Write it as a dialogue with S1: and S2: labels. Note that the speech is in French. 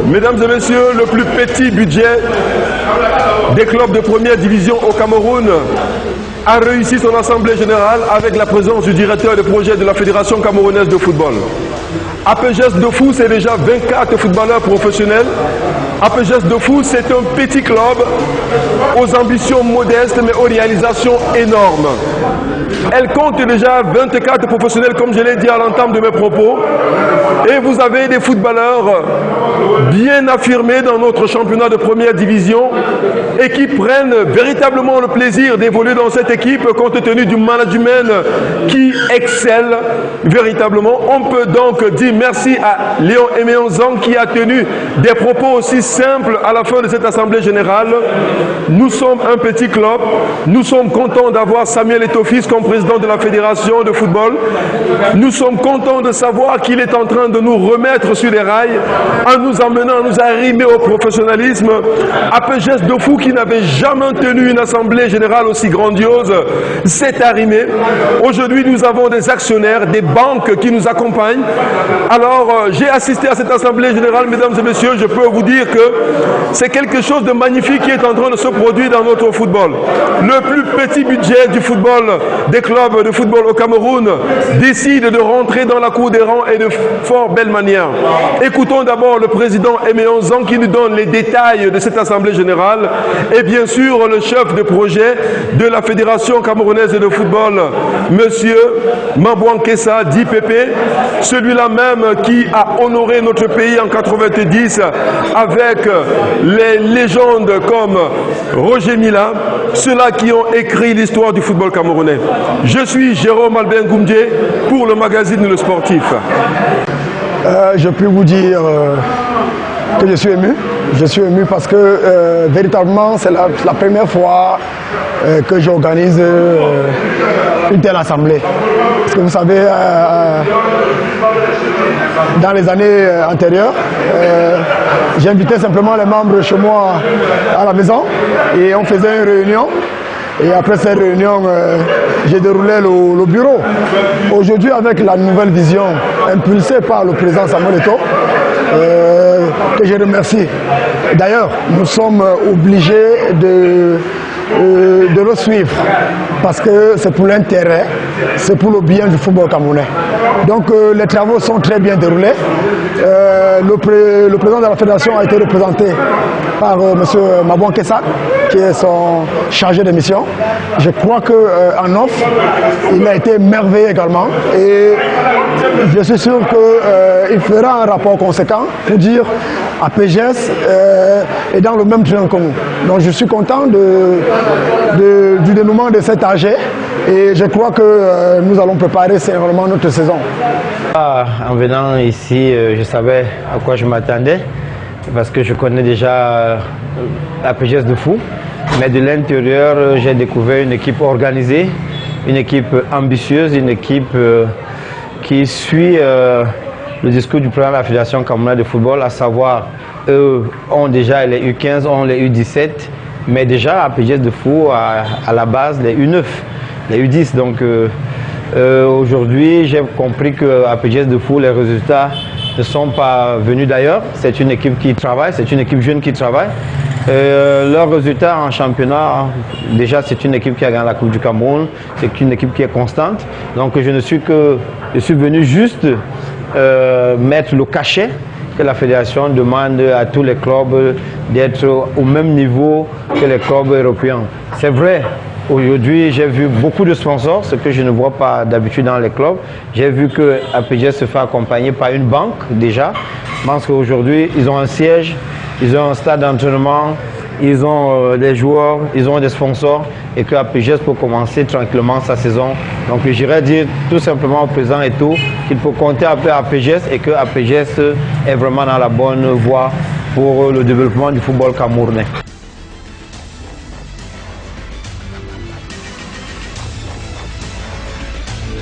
S1: Mesdames et messieurs, le plus petit budget des clubs de première division au Cameroun a réussi son assemblée générale avec la présence du directeur de projet de la Fédération camerounaise de football. APGES de Fou, c'est déjà 24 footballeurs professionnels. APGES de Fou, c'est un petit club aux ambitions modestes mais aux réalisations énormes. Elle compte déjà 24 professionnels, comme je l'ai dit à l'entame de mes propos. Et vous avez des footballeurs bien affirmés dans notre championnat de première division et qui prennent véritablement le plaisir d'évoluer dans cette équipe compte tenu du management qui excelle véritablement. On peut donc dire merci à Léon Eméon Zang qui a tenu des propos aussi simples à la fin de cette assemblée générale. Nous sommes un petit club, nous sommes contents d'avoir Samuel Etofis comme président de la Fédération de football. Nous sommes contents de savoir qu'il est en train de nous remettre sur les rails en nous emmenant, à nous arrimer au professionnalisme. APGES de Fou qui n'avait jamais tenu une assemblée générale aussi grandiose s'est arrimé. Aujourd'hui, nous avons des actionnaires, des banques qui nous accompagnent. Alors, j'ai assisté à cette assemblée générale, mesdames et messieurs, je peux vous dire que c'est quelque chose de magnifique qui est en train de se produire dans notre football. Le plus petit budget du football, des clubs de football au Cameroun, décide de rentrer dans la cour des rangs et de fort belle manière. Écoutons d'abord le président Eméon Zang qui nous donne les détails de cette assemblée générale et bien sûr le chef de projet de la Fédération camerounaise de football, monsieur Mabouan Kessa, dit Pépé, celui-là même qui a honoré notre pays en 90 avec les légendes comme Roger Mila, ceux-là qui ont écrit l'histoire du football camerounais. Je suis Jérôme Albin Goumdié pour le magazine Le Sportif.
S2: Je peux vous dire que je suis ému. Je suis ému parce que véritablement c'est la première fois que j'organise une telle assemblée. Parce que vous savez, dans les années antérieures, j'invitais simplement les membres chez moi à la maison et on faisait une réunion. Et après cette réunion, j'ai déroulé le bureau. Aujourd'hui, avec la nouvelle vision impulsée par le président Samuel Eto'o, que je remercie. D'ailleurs, nous sommes obligés de le suivre parce que c'est pour l'intérêt, c'est pour le bien du football camerounais. Donc les travaux sont très bien déroulés. Le président de la fédération a été représenté par M. Mabouan Kessa, qui est son chargé de mission. Je crois qu'en off, il a été merveilleux également. Et je suis sûr qu'il fera un rapport conséquent pour dire APGES est dans le même train que nous. Donc je suis content du dénouement de cet AG et je crois que nous allons préparer sérieusement notre saison.
S3: En venant ici, je savais à quoi je m'attendais parce que je connais déjà APGES de Fou. Mais de l'intérieur, j'ai découvert une équipe organisée, une équipe ambitieuse, une équipe qui suit le discours du président de la Fédération camerounaise de football, à savoir, eux ont déjà les U15, ont les U17, mais déjà APGES de Fou à la base les U9, les U10. Donc aujourd'hui, j'ai compris que APGES de Fou, les résultats ne sont pas venus d'ailleurs. C'est une équipe qui travaille, c'est une équipe jeune qui travaille. Leurs résultats en championnat, déjà c'est une équipe qui a gagné la Coupe du Cameroun, c'est une équipe qui est constante. Donc je suis venu juste mettre le cachet que la fédération demande à tous les clubs d'être au même niveau que les clubs européens. C'est vrai, aujourd'hui j'ai vu beaucoup de sponsors, ce que je ne vois pas d'habitude dans les clubs. J'ai vu que APGES se fait accompagner par une banque déjà. Je pense qu'aujourd'hui ils ont un siège, ils ont un stade d'entraînement, ils ont des joueurs, ils ont des sponsors et que APGES peut commencer tranquillement sa saison. Donc j'irais dire tout simplement au président Eto'o qu'il faut compter après APGES et que APGES est vraiment dans la bonne voie pour le développement du football camerounais.